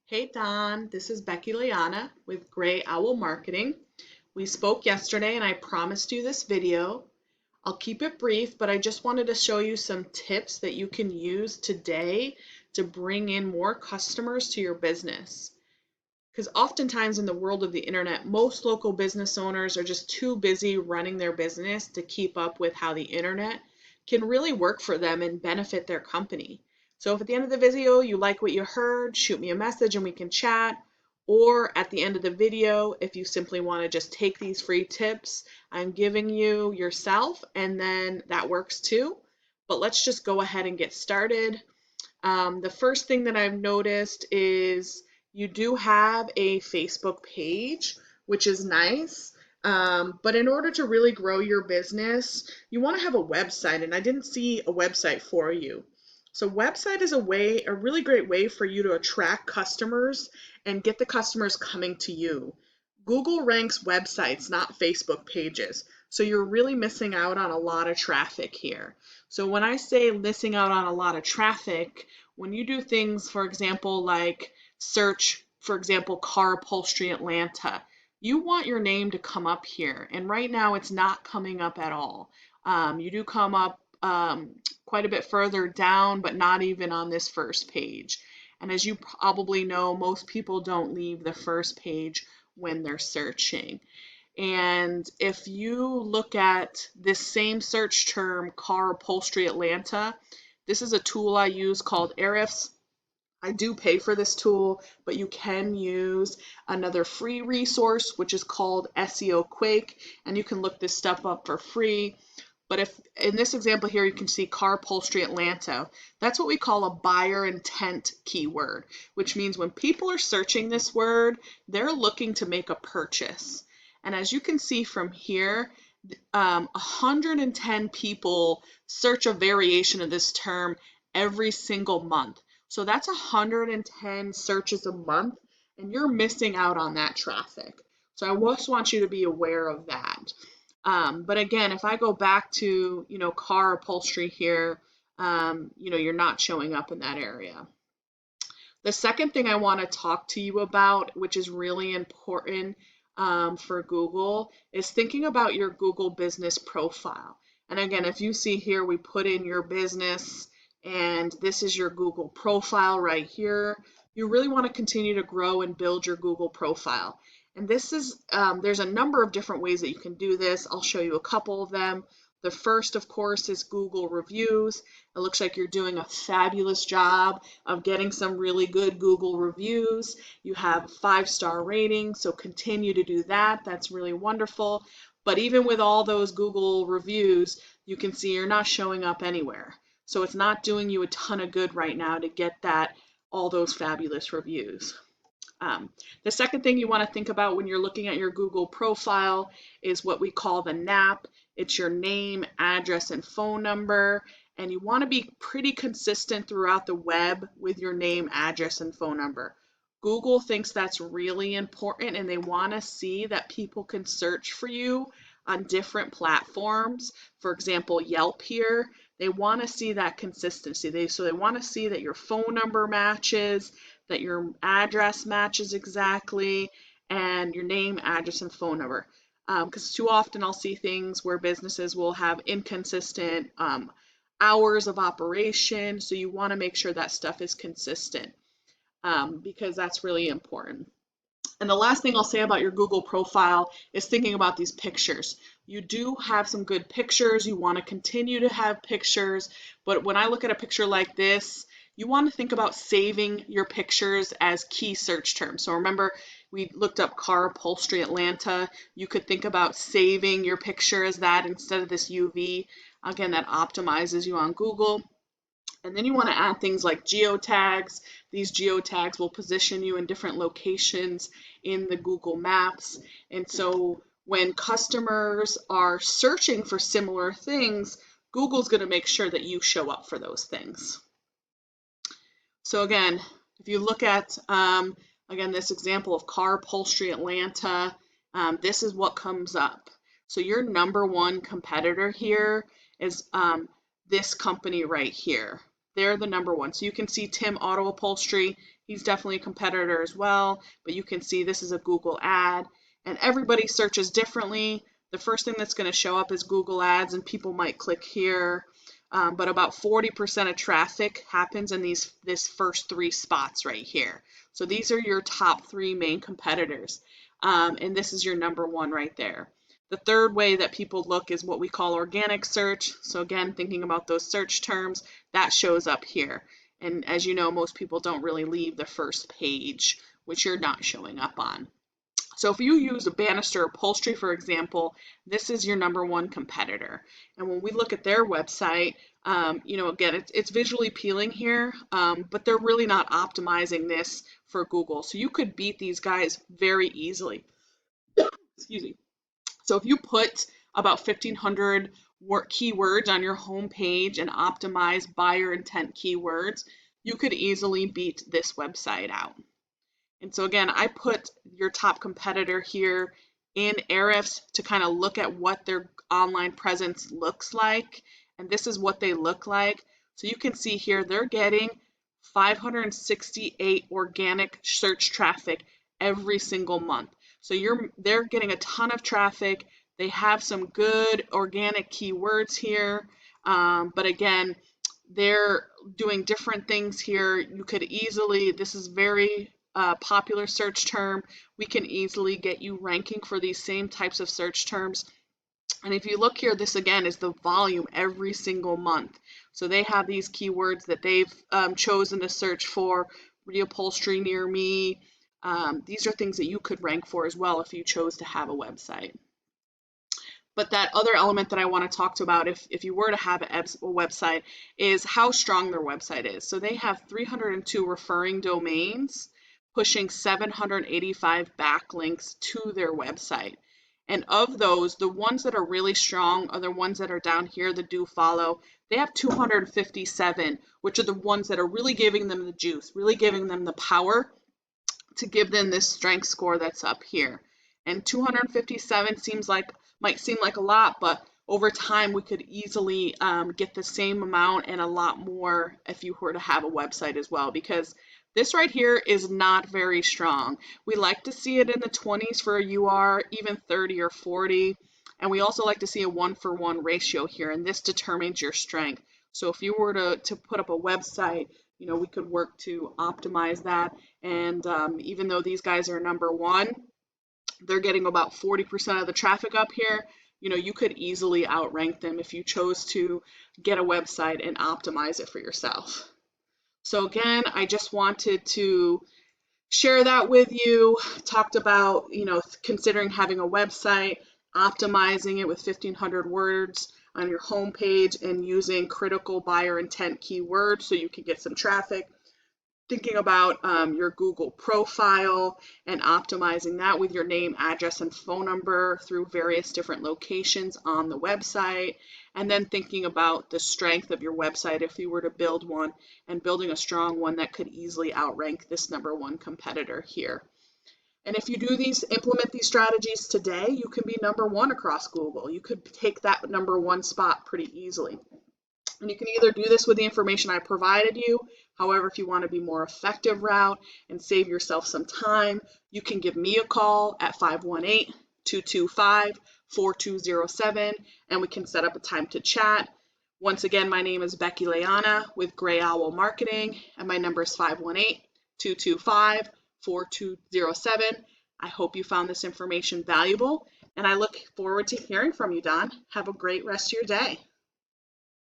Hey Don, this is Becky Liana with Gray Owl Marketing. We spoke yesterday and I promised you this video. I'll keep it brief, but I just wanted to show you some tips that you can use today to bring in more customers to your business. Because oftentimes in the world of the internet, most local business owners are just too busy running their business to keep up with how the internet can really work for them and benefit their company. So if at the end of the video you like what you heard, shoot me a message and we can chat. Or at the end of the video, if you simply want to just take these free tips I'm giving you yourself, and then that works too. But let's just go ahead and get started. The first thing that I've noticed is you do have a Facebook page, which is nice. But in order to really grow your business, you want to have a website, and I didn't see a website for you. So website is a really great way for you to attract customers and get the customers coming to you. Google ranks websites, not Facebook pages. So you're really missing out on a lot of traffic here. So when I say missing out on a lot of traffic, when you do things, for example, like search, for example, car upholstery Atlanta, you want your name to come up here. And right now it's not coming up at all. You do come up quite a bit further down, but not even on this first page. And as you probably know, most people don't leave the first page when they're searching. And if you look at this same search term, car upholstery Atlanta, this is a tool I use called Ahrefs. I do pay for this tool, but you can use another free resource, which is called SEO Quake, and you can look this stuff up for free. But if in this example here, you can see car upholstery Atlanta, that's what we call a buyer intent keyword, which means when people are searching this word, they're looking to make a purchase. And as you can see from here, 110 people search a variation of this term every single month. So that's 110 searches a month, and you're missing out on that traffic. So I just want you to be aware of that. But again, if I go back to, car upholstery here, you're not showing up in that area. The second thing I want to talk to you about, which is really important for Google, is thinking about your Google business profile. And again, if you see here, we put in your business, and this is your Google profile right here. You really want to continue to grow and build your Google profile. And this is, there's a number of different ways that you can do this. I'll show you a couple of them. The first, of course, is Google reviews. It looks like you're doing a fabulous job of getting some really good Google reviews. You have a 5-star rating, so continue to do that. That's really wonderful. But even with all those Google reviews, you can see you're not showing up anywhere. So it's not doing you a ton of good right now to get all those fabulous reviews. The second thing you want to think about when you're looking at your Google profile is what we call the NAP. It's your name, address, and phone number. And you want to be pretty consistent throughout the web with your name, address, and phone number. Google thinks that's really important, and they want to see that people can search for you on different platforms. For example, Yelp here. They want to see that consistency. So they want to see that your phone number matches, that your address matches exactly, and your name, address, and phone number. Because too often I'll see things where businesses will have inconsistent hours of operation. So you want to make sure that stuff is consistent because that's really important. And the last thing I'll say about your Google profile is thinking about these pictures. You do have some good pictures. You want to continue to have pictures. But when I look at a picture like this, you want to think about saving your pictures as key search terms. So remember, we looked up car upholstery Atlanta. You could think about saving your picture as that instead of this UV. Again, that optimizes you on Google. And then you want to add things like geotags. These geotags will position you in different locations in the Google Maps. And so when customers are searching for similar things, Google's going to make sure that you show up for those things. So again, if you look at, again, this example of car upholstery Atlanta, this is what comes up. So your number one competitor here is this company right here. they're the number one. So you can see Tim Auto Upholstery, he's definitely a competitor as well, but you can see this is a Google ad, and everybody searches differently. The first thing that's going to show up is Google Ads, and people might click here, but about 40% of traffic happens in this first 3 spots right here. So these are your top 3 main competitors, and this is your number 1 right there. The third way that people look is what we call organic search. So again, thinking about those search terms, that shows up here. And as you know, most people don't really leave the first page, which you're not showing up on. So if you use a Bannister Upholstery, for example, this is your number 1 competitor. And when we look at their website, again, it's visually appealing here, but they're really not optimizing this for Google. So you could beat these guys very easily. Excuse me. So if you put about 1,500 keywords on your home page and optimize buyer intent keywords, you could easily beat this website out. And so again, I put your top competitor here in Ahrefs to kind of look at what their online presence looks like. And this is what they look like. So you can see here, they're getting 568 organic search traffic every single month. So they're getting a ton of traffic. They have some good organic keywords here. But again, they're doing different things here. You could easily, this is very popular search term. We can easily get you ranking for these same types of search terms. And if you look here, this again is the volume every single month. So they have these keywords that they've chosen to search for, reupholstery near me. These are things that you could rank for as well if you chose to have a website. But that other element that I want to talk about if you were to have a website is how strong their website is. So they have 302 referring domains, pushing 785 backlinks to their website. And of those, the ones that are really strong are the ones that are down here, the do follow. They have 257, which are the ones that are really giving them the juice, really giving them the power to give them this strength score that's up here. And 257 might seem like a lot, but over time we could easily get the same amount and a lot more if you were to have a website as well, because this right here is not very strong. We like to see it in the 20s for a UR, even 30 or 40. And we also like to see a 1-for-1 ratio here, and this determines your strength. So if you were to put up a website, we could work to optimize that. And even though these guys are number 1, they're getting about 40% of the traffic up here. You could easily outrank them if you chose to get a website and optimize it for yourself. So again, I just wanted to share that with you. Talked about, considering having a website, optimizing it with 1,500 words on your homepage and using critical buyer intent keywords so you can get some traffic. Thinking about your Google profile and optimizing that with your name, address, and phone number through various different locations on the website. And then thinking about the strength of your website if you were to build one, and building a strong one that could easily outrank this number 1 competitor here. And if you implement these strategies today, you can be number 1 across Google. You could take that number 1 spot pretty easily. And you can either do this with the information I provided you. However, if you want to be more effective route and save yourself some time, you can give me a call at 518-225-4207, and we can set up a time to chat. Once again, my name is Becky Leana with Gray Owl Marketing, and my number is 518-225-4207. I hope you found this information valuable, and I look forward to hearing from you, Don. Have a great rest of your day.